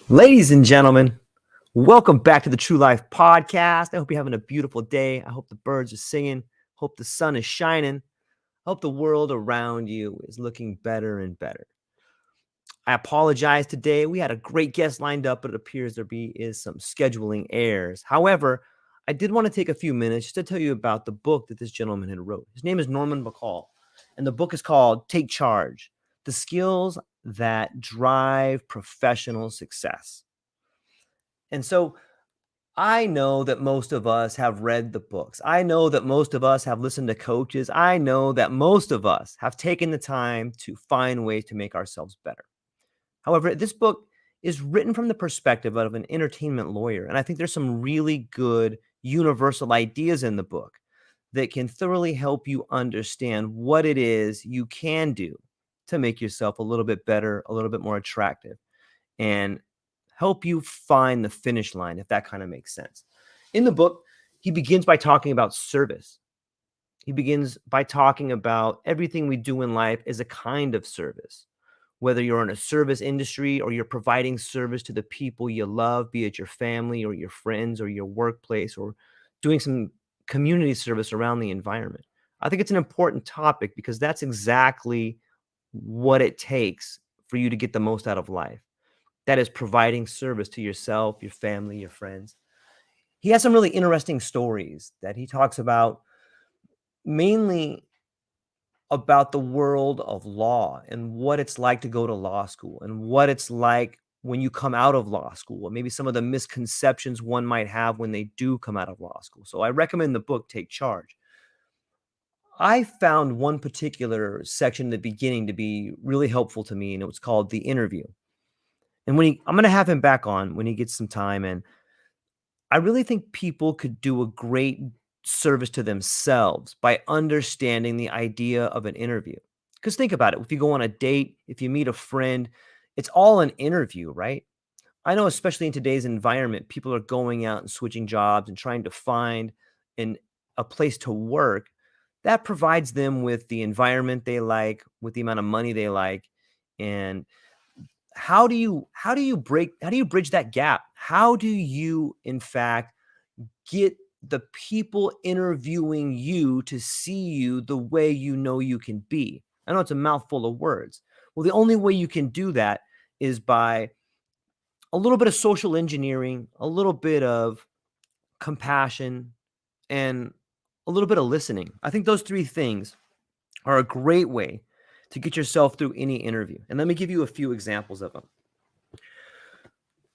Ladies and gentlemen, welcome back to the True Life Podcast. I hope you're having a beautiful day. I hope the birds are singing. Hope the sun is shining. I hope the world around you is looking better and better. I apologize today. We had a great guest lined up, but it appears there is some scheduling errors. However, I did want to take a few minutes just to tell you about the book that this gentleman had wrote. His name is Norman McCall, and the book is called Take Charge: The Skills That Drive Professional Success. And so I know that most of us have read the books. I know that most of us have listened to coaches. I know that most of us have taken the time to find ways to make ourselves better. However, this book is written from the perspective of an entertainment lawyer. And I think there's some really good universal ideas in the book that can thoroughly help you understand what it is you can do to make yourself a little bit better, a little bit more attractive, and help you find the finish line, if that kind of makes sense. In the book, he begins by talking about service. He begins by talking about everything we do in life is a kind of service. Whether you're in a service industry or you're providing service to the people you love, be it your family or your friends or your workplace, or doing some community service around the environment. I think it's an important topic because that's exactly what it takes for you to get the most out of life. That is providing service to yourself, your family, your friends. He has some really interesting stories that he talks about, mainly about the world of law and what it's like to go to law school and what it's like when you come out of law school, and maybe some of the misconceptions one might have when they do come out of law school. So I recommend the book, Take Charge. I found one particular section in the beginning to be really helpful to me, and it was called The Interview. And I'm going to have him back on when he gets some time. And I really think people could do a great service to themselves by understanding the idea of an interview. Because think about it. If you go on a date, if you meet a friend, it's all an interview, right? I know, especially in today's environment, people are going out and switching jobs and trying to find a place to work that provides them with the environment they like, with the amount of money they like. And how do you bridge that gap? How do you, in fact, get the people interviewing you to see you the way you know you can be? I know it's a mouthful of words. Well, the only way you can do that is by a little bit of social engineering, a little bit of compassion, and a little bit of listening. I think those three things are a great way to get yourself through any interview. And let me give you a few examples of them.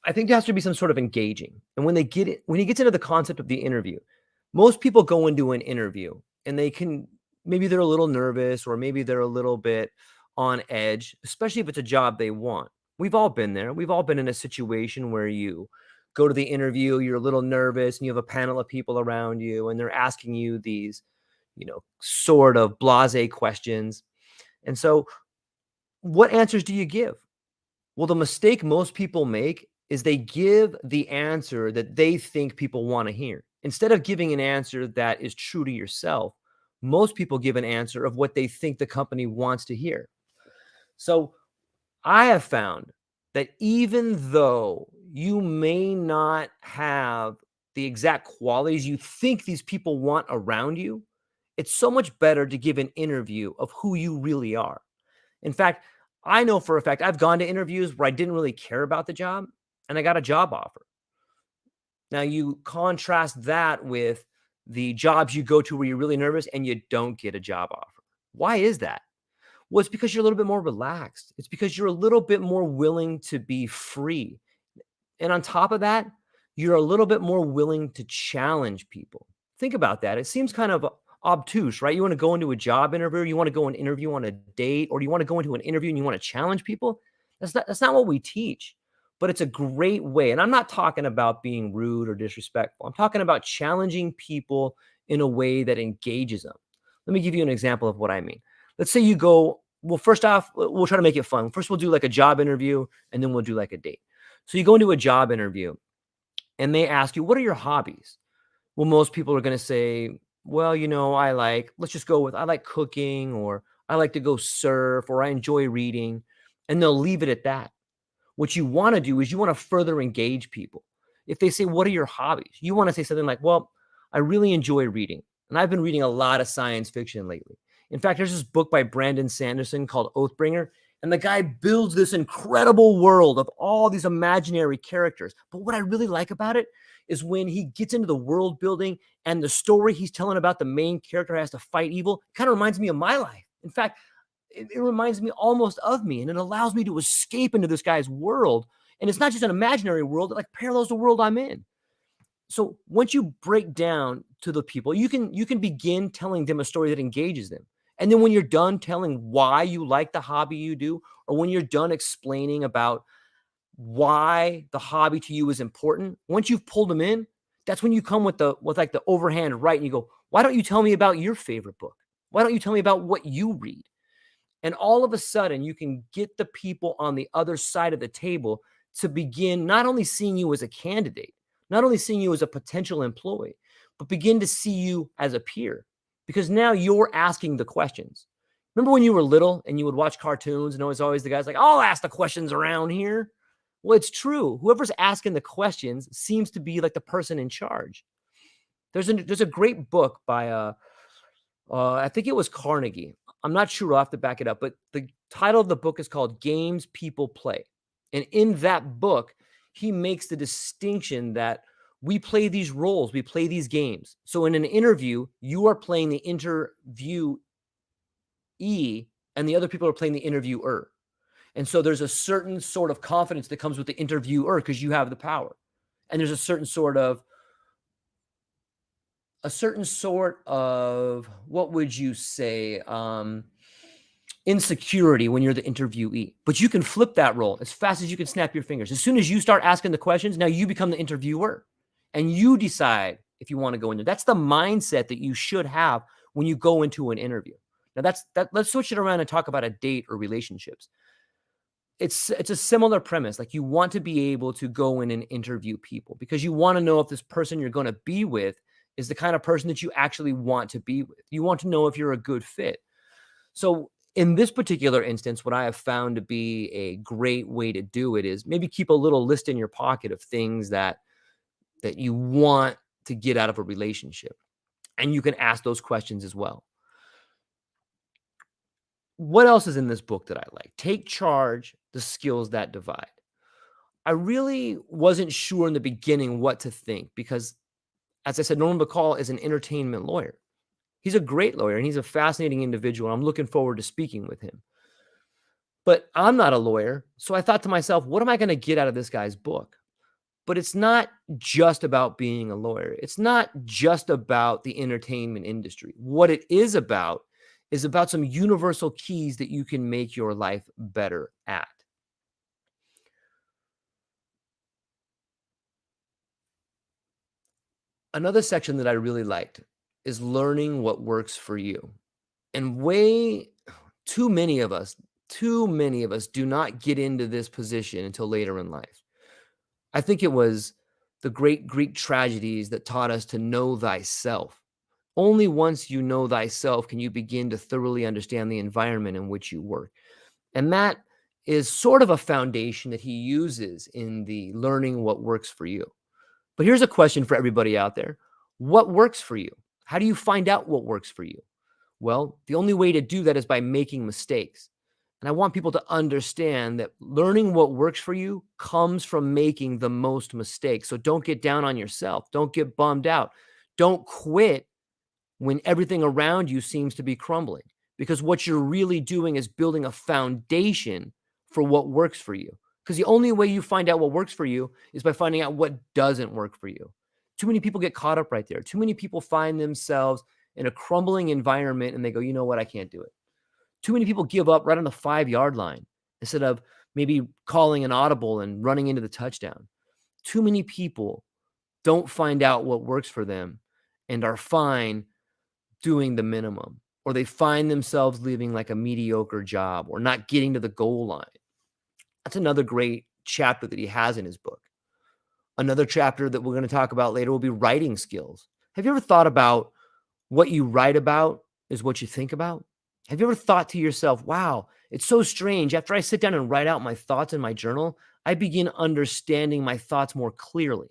I think there has to be some sort of engaging. And when he gets into the concept of the interview, most people go into an interview and maybe they're a little nervous, or maybe they're a little bit on edge, especially if it's a job they want. We've all been there. We've all been in a situation where you go to the interview, you're a little nervous, and you have a panel of people around you, and they're asking you these, sort of blasé questions. And so what answers do you give? Well, the mistake most people make is they give the answer that they think people want to hear. Instead of giving an answer that is true to yourself, most people give an answer of what they think the company wants to hear. So I have found that even though you may not have the exact qualities you think these people want around you, it's so much better to give an interview of who you really are. In fact, I know for a fact I've gone to interviews where I didn't really care about the job and I got a job offer. Now you contrast that with the jobs you go to where you're really nervous and you don't get a job offer. Why is that? Well, it's because you're a little bit more relaxed. It's because you're a little bit more willing to be free. And on top of that, you're a little bit more willing to challenge people. Think about that. It seems kind of obtuse, right? You want to go into a job interview, you want to go and interview on a date, or you want to go into an interview and you want to challenge people. That's not what we teach, but it's a great way. And I'm not talking about being rude or disrespectful. I'm talking about challenging people in a way that engages them. Let me give you an example of what I mean. Let's say you go, well, first off, we'll try to make it fun. First, we'll do like a job interview, and then we'll do like a date. So you go into a job interview and they ask you, what are your hobbies? Well, most people are going to say, well, let's just go with, I like cooking, or I like to go surf, or I enjoy reading. And they'll leave it at that. What you want to do is you want to further engage people. If they say, what are your hobbies? You want to say something like, well, I really enjoy reading. And I've been reading a lot of science fiction lately. In fact, there's this book by Brandon Sanderson called Oathbringer. And the guy builds this incredible world of all these imaginary characters. But what I really like about it is when he gets into the world building and the story he's telling about the main character has to fight evil, it kind of reminds me of my life. In fact, it reminds me almost of me, and it allows me to escape into this guy's world. And it's not just an imaginary world, it like parallels the world I'm in. So once you break down to the people, you can begin telling them a story that engages them. And then when you're done telling why you like the hobby you do, or when you're done explaining about why the hobby to you is important, once you've pulled them in, that's when you come with like the overhand right, and you go, why don't you tell me about your favorite book? Why don't you tell me about what you read? And all of a sudden, you can get the people on the other side of the table to begin not only seeing you as a candidate, not only seeing you as a potential employee, but begin to see you as a peer, because now you're asking the questions. Remember when you were little and you would watch cartoons and it was always the guys like, I'll ask the questions around here. Well, it's true. Whoever's asking the questions seems to be like the person in charge. There's a great book by I think it was Carnegie. I'm not sure. I'll have to back it up, but the title of the book is called Games People Play. And in that book, he makes the distinction that we play these roles, we play these games. So in an interview, you are playing the interviewee and the other people are playing the interviewer. And so there's a certain sort of confidence that comes with the interviewer because you have the power. And there's a certain sort of what would you say, insecurity when you're the interviewee. But you can flip that role as fast as you can snap your fingers. As soon as you start asking the questions, now you become the interviewer and you decide if you want to go in there. That's the mindset that you should have when you go into an interview. Now let's switch it around and talk about a date or relationships. It's a similar premise. Like, you want to be able to go in and interview people because you want to know if this person you're going to be with is the kind of person that you actually want to be with. You want to know if you're a good fit. So in this particular instance, what I have found to be a great way to do it is maybe keep a little list in your pocket of things that you want to get out of a relationship. And you can ask those questions as well. What else is in this book that I like? Take Charge, The Skills That Divide. I really wasn't sure in the beginning what to think because, as I said, Norman Bacall is an entertainment lawyer. He's a great lawyer and he's a fascinating individual. I'm looking forward to speaking with him. But I'm not a lawyer. So I thought to myself, what am I going to get out of this guy's book? But it's not just about being a lawyer. It's not just about the entertainment industry. What it is about some universal keys that you can make your life better at. Another section that I really liked is learning what works for you. And way too many of us do not get into this position until later in life. I think it was the great Greek tragedies that taught us to know thyself. Only once you know thyself can you begin to thoroughly understand the environment in which you work. And that is sort of a foundation that he uses in the learning what works for you. But here's a question for everybody out there. What works for you? How do you find out what works for you? Well, the only way to do that is by making mistakes. And I want people to understand that learning what works for you comes from making the most mistakes. So don't get down on yourself. Don't get bummed out. Don't quit when everything around you seems to be crumbling, because what you're really doing is building a foundation for what works for you. Because the only way you find out what works for you is by finding out what doesn't work for you. Too many people get caught up right there. Too many people find themselves in a crumbling environment and they go, you know what, I can't do it. Too many people give up right on the 5-yard line instead of maybe calling an audible and running into the touchdown. Too many people don't find out what works for them and are fine doing the minimum, or they find themselves living like a mediocre job or not getting to the goal line. That's another great chapter that he has in his book. Another chapter that we're going to talk about later will be writing skills. Have you ever thought about what you write about is what you think about? Have you ever thought to yourself, wow, It's so strange. After I sit down and write out my thoughts in my journal, I begin understanding my thoughts more clearly.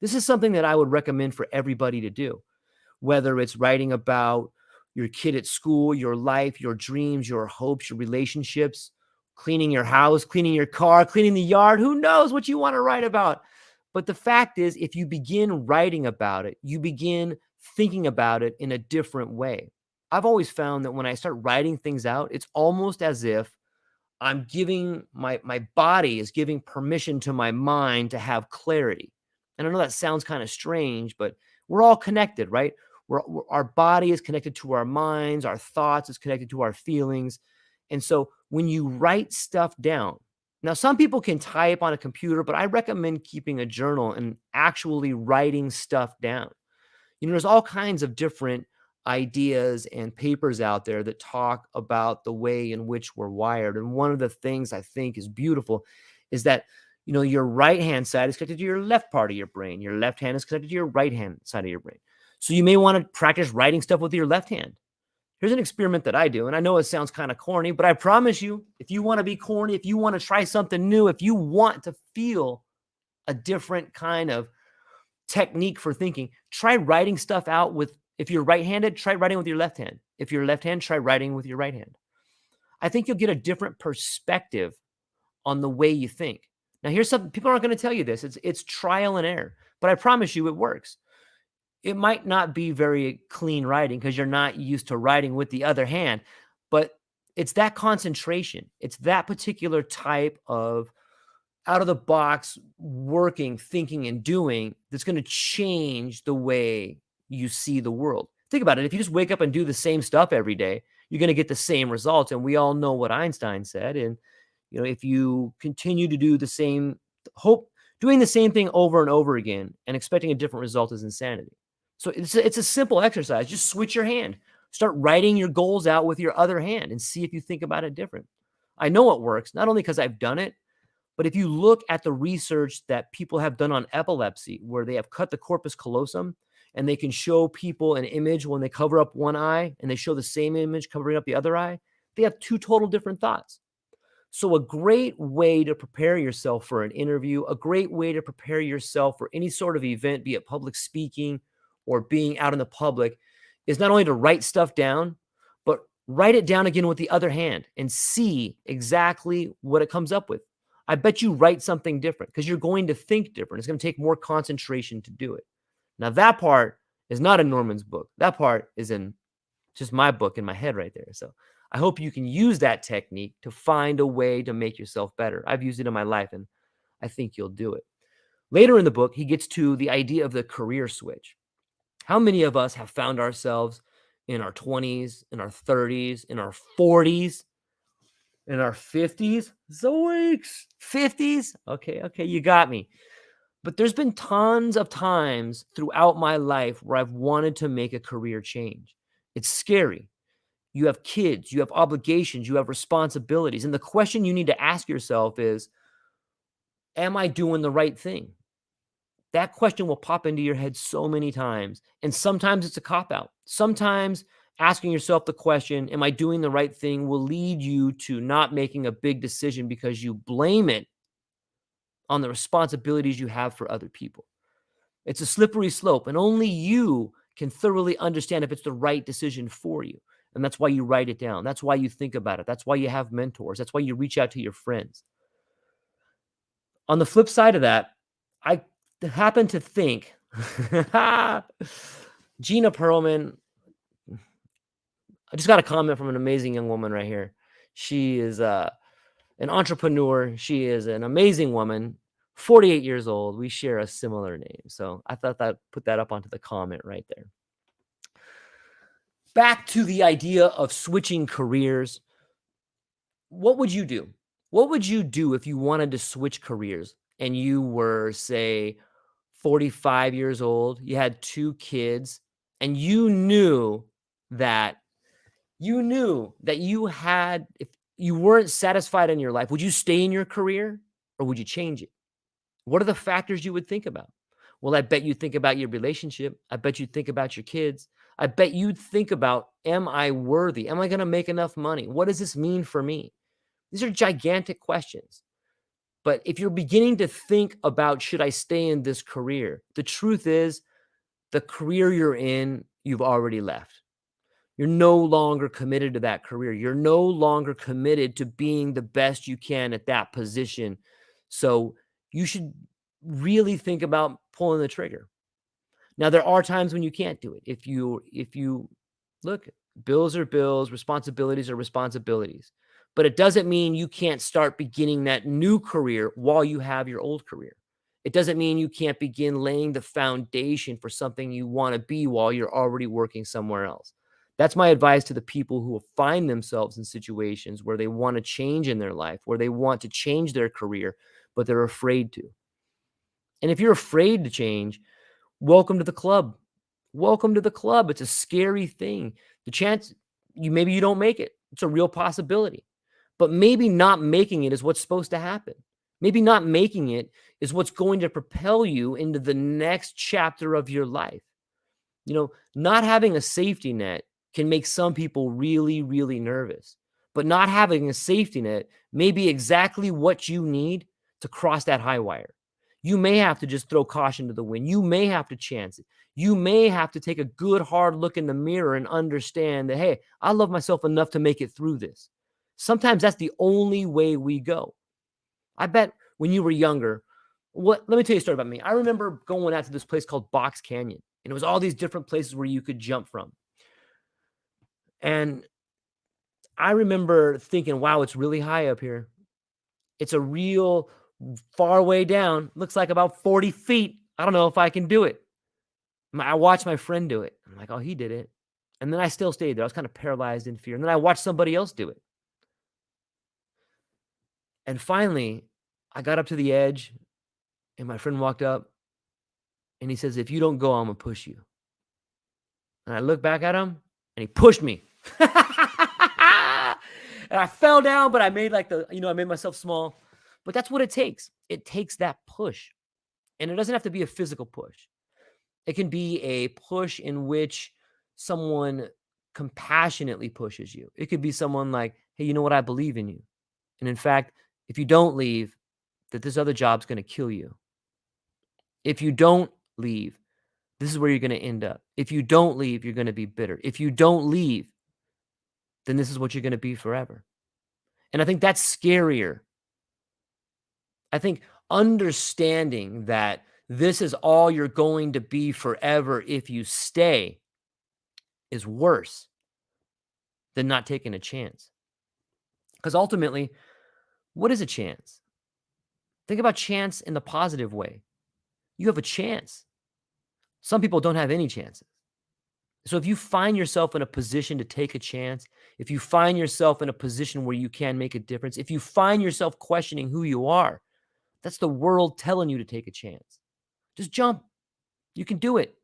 This is something that I would recommend for everybody to do, whether it's writing about your kid at school, your life, your dreams, your hopes, your relationships, cleaning your house, cleaning your car, cleaning the yard. Who knows what you want to write about? But the fact is, if you begin writing about it, you begin thinking about it in a different way. I've always found that when I start writing things out, it's almost as if I'm giving my body is giving permission to my mind to have clarity. And I know that sounds kind of strange, but we're all connected, right? Our body is connected to our minds, our thoughts is connected to our feelings. And so when you write stuff down, now some people can type on a computer, but I recommend keeping a journal and actually writing stuff down. There's all kinds of different ideas and papers out there that talk about the way in which we're wired. And one of the things I think is beautiful is that, your right hand side is connected to your left part of your brain. Your left hand is connected to your right hand side of your brain. So you may want to practice writing stuff with your left hand. Here's an experiment that I do. And I know it sounds kind of corny, but I promise you, if you want to be corny, if you want to try something new, if you want to feel a different kind of technique for thinking, try writing stuff out with, if you're right-handed, try writing with your left hand. If you're left-handed, try writing with your right hand. I think you'll get a different perspective on the way you think. Now, here's something, people aren't going to tell you this. It's trial and error, but I promise you it works. It might not be very clean writing because you're not used to writing with the other hand, but it's that concentration. It's that particular type of out of the box working, thinking, and doing that's going to change the way you see the world. Think about it. If you just wake up and do the same stuff every day, you're going to get the same results. And we all know what Einstein said. And, if you continue to do the same, doing the same thing over and over again and expecting a different result is insanity. So it's a simple exercise. Just switch your hand. Start writing your goals out with your other hand and see if you think about it different. I know it works, not only because I've done it, but if you look at the research that people have done on epilepsy, where they have cut the corpus callosum and they can show people an image when they cover up one eye and they show the same image covering up the other eye, they have two total different thoughts. So a great way to prepare yourself for an interview, a great way to prepare yourself for any sort of event, be it public speaking or being out in the public, is not only to write stuff down, but write it down again with the other hand and see exactly what it comes up with. I bet you write something different because you're going to think different. It's going to take more concentration to do it. Now, that part is not in Norman's book. That part is in just my book in my head right there. So I hope you can use that technique to find a way to make yourself better. I've used it in my life, and I think you'll do it. Later in the book, he gets to the idea of the career switch. How many of us have found ourselves in our 20s, in our 30s, in our 40s, in our 50s? Zoinks! 50s? Okay, you got me. But there's been tons of times throughout my life where I've wanted to make a career change. It's scary. You have kids, you have obligations, you have responsibilities. And the question you need to ask yourself is, am I doing the right thing? That question will pop into your head so many times. And sometimes it's a cop-out. Sometimes asking yourself the question, am I doing the right thing, will lead you to not making a big decision because you blame it on the responsibilities you have for other people. It's a slippery slope, and only you can thoroughly understand if it's the right decision for you. And that's why you write it down. That's why you think about it. That's why you have mentors. That's why you reach out to your friends. On the flip side of that, I happen to think Gina Perlman, I just got a comment from an amazing young woman right here. She is an entrepreneur. She is an amazing woman, 48 years old. We share a similar name. So I thought I'd put that up onto the comment right there. Back to the idea of switching careers. What would you do? What would you do if you wanted to switch careers and you were, say, 45 years old, you had 2 kids, and you knew that you had, if you weren't satisfied in your life, would you stay in your career or would you change it? What are the factors you would think about? Well, I bet you'd think about your relationship. I bet you'd think about your kids. I bet you'd think about Am I worthy? Am I going to make enough money? What does this mean for me? These are gigantic questions. But if you're beginning to think about, should I stay in this career? The truth is, the career you're in, you've already left. You're no longer committed to that career. You're no longer committed to being the best you can at that position. So you should really think about pulling the trigger. Now, there are times when you can't do it. If you look, bills are bills, responsibilities are responsibilities. But it doesn't mean you can't start beginning that new career while you have your old career. It doesn't mean you can't begin laying the foundation for something you want to be while you're already working somewhere else. That's my advice to the people who find themselves in situations where they want to change in their life, where they want to change their career, but they're afraid to. And if you're afraid to change, welcome to the club. Welcome to the club. It's a scary thing. The chance maybe you don't make it. It's a real possibility. But maybe not making it is what's supposed to happen. Maybe not making it is what's going to propel you into the next chapter of your life. Not having a safety net can make some people really, really nervous. But not having a safety net may be exactly what you need to cross that high wire. You may have to just throw caution to the wind. You may have to chance it. You may have to take a good, hard look in the mirror and understand that, hey, I love myself enough to make it through this. Sometimes that's the only way we go. I bet when you were younger, let me tell you a story about me. I remember going out to this place called Box Canyon, and it was all these different places where you could jump from. And I remember thinking, wow, it's really high up here. It's a real far way down. Looks like about 40 feet. I don't know if I can do it. I watched my friend do it. I'm like, oh, he did it. And then I still stayed there. I was kind of paralyzed in fear. And then I watched somebody else do it. And finally, I got up to the edge, and my friend walked up, and he says, if you don't go, I'm going to push you. And I looked back at him, and he pushed me. And I fell down, but I made I made myself small. But that's what it takes. It takes that push. And it doesn't have to be a physical push. It can be a push in which someone compassionately pushes you. It could be someone like, hey, you know what? I believe in you. And in fact, if you don't leave, that this other job's going to kill you. If you don't leave, this is where you're going to end up. If you don't leave, you're going to be bitter. If you don't leave, then this is what you're going to be forever. And I think that's scarier. I think understanding that this is all you're going to be forever if you stay is worse than not taking a chance. Because ultimately, what is a chance? Think about chance in the positive way. You have a chance. Some people don't have any chances. So if you find yourself in a position to take a chance, if you find yourself in a position where you can make a difference, if you find yourself questioning who you are, that's the world telling you to take a chance. Just jump. You can do it.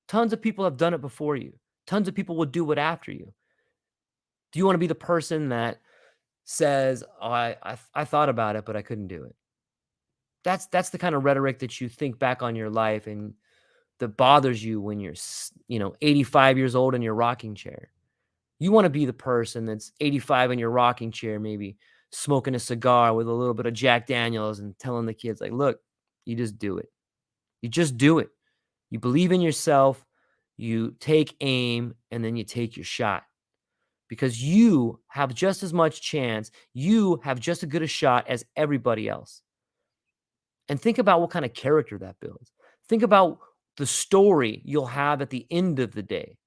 Tons of people have done it before you. Tons of people will do it after you. Do you want to be the person that says, oh, I thought about it, but I couldn't do it? That's the kind of rhetoric that you think back on your life and that bothers you when you're 85 years old in your rocking chair. You want to be the person that's 85 in your rocking chair, maybe smoking a cigar with a little bit of Jack Daniels and telling the kids, like, look, you just do it. You just do it. You believe in yourself, you take aim, and then you take your shot. Because you have just as much chance, you have just as good a shot as everybody else. And think about what kind of character that builds. Think about the story you'll have at the end of the day.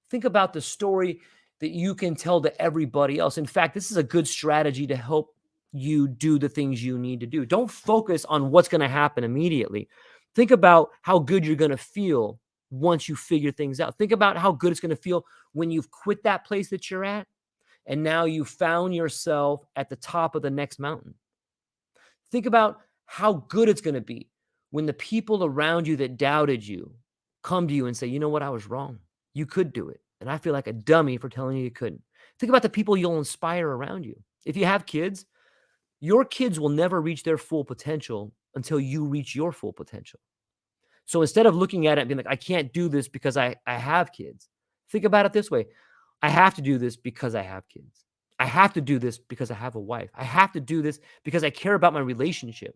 Think about the story that you can tell to everybody else. In fact, this is a good strategy to help you do the things you need to do. Don't focus on what's going to happen immediately. Think about how good you're going to feel once you figure things out. Think about how good it's going to feel when you've quit that place that you're at and now you found yourself at the top of the next mountain. Think about how good it's going to be when the people around you that doubted you come to you and say, you know what, I was wrong. You could do it. And I feel like a dummy for telling you couldn't. Think about the people you'll inspire around you. If you have kids, your kids will never reach their full potential until you reach your full potential. So instead of looking at it and being like, I can't do this because I have kids, think about it this way. I have to do this because I have kids. I have to do this because I have a wife. I have to do this because I care about my relationship.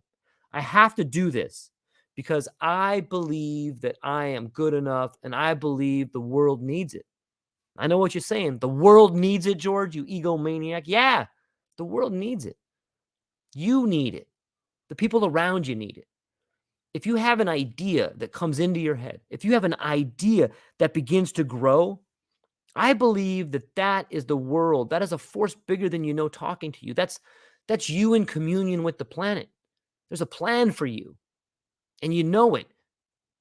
I have to do this because I believe that I am good enough and I believe the world needs it. I know what you're saying. The world needs it, George, you egomaniac. Yeah, the world needs it. You need it. The people around you need it. If you have an idea that comes into your head, if you have an idea that begins to grow, I believe that that is the world. That is a force bigger than you know talking to you. That's you in communion with the planet. There's a plan for you, and you know it.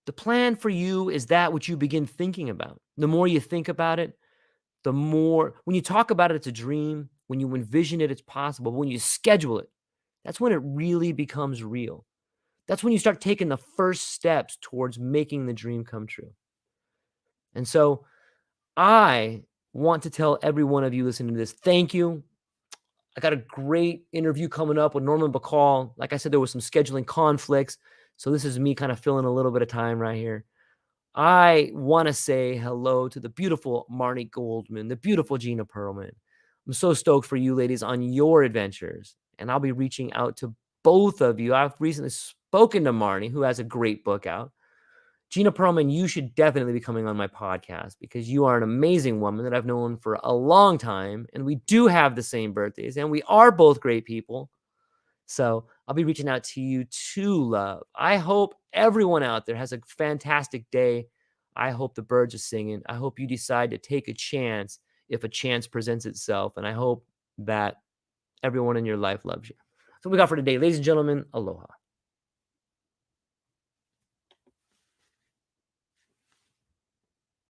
The plan for you is that which you begin thinking about. The more you think about it, the more, when you talk about it, it's a dream. When you envision it, it's possible. But when you schedule it, that's when it really becomes real. That's when you start taking the first steps towards making the dream come true. And so I want to tell every one of you listening to this, thank you. I got a great interview coming up with Norman Bacall. Like I said, there was some scheduling conflicts. So this is me kind of filling a little bit of time right here. I want to say hello to the beautiful Marnie Goldman, the beautiful Gina Perlman. I'm so stoked for you ladies on your adventures. And I'll be reaching out to both of you. I've recently spoken to Marnie, who has a great book out. Gina Perlman, you should definitely be coming on my podcast because you are an amazing woman that I've known for a long time. And we do have the same birthdays and we are both great people. So I'll be reaching out to you too, love. I hope everyone out there has a fantastic day. I hope the birds are singing. I hope you decide to take a chance if a chance presents itself. And I hope that everyone in your life loves you. So we got for today, ladies and gentlemen, aloha.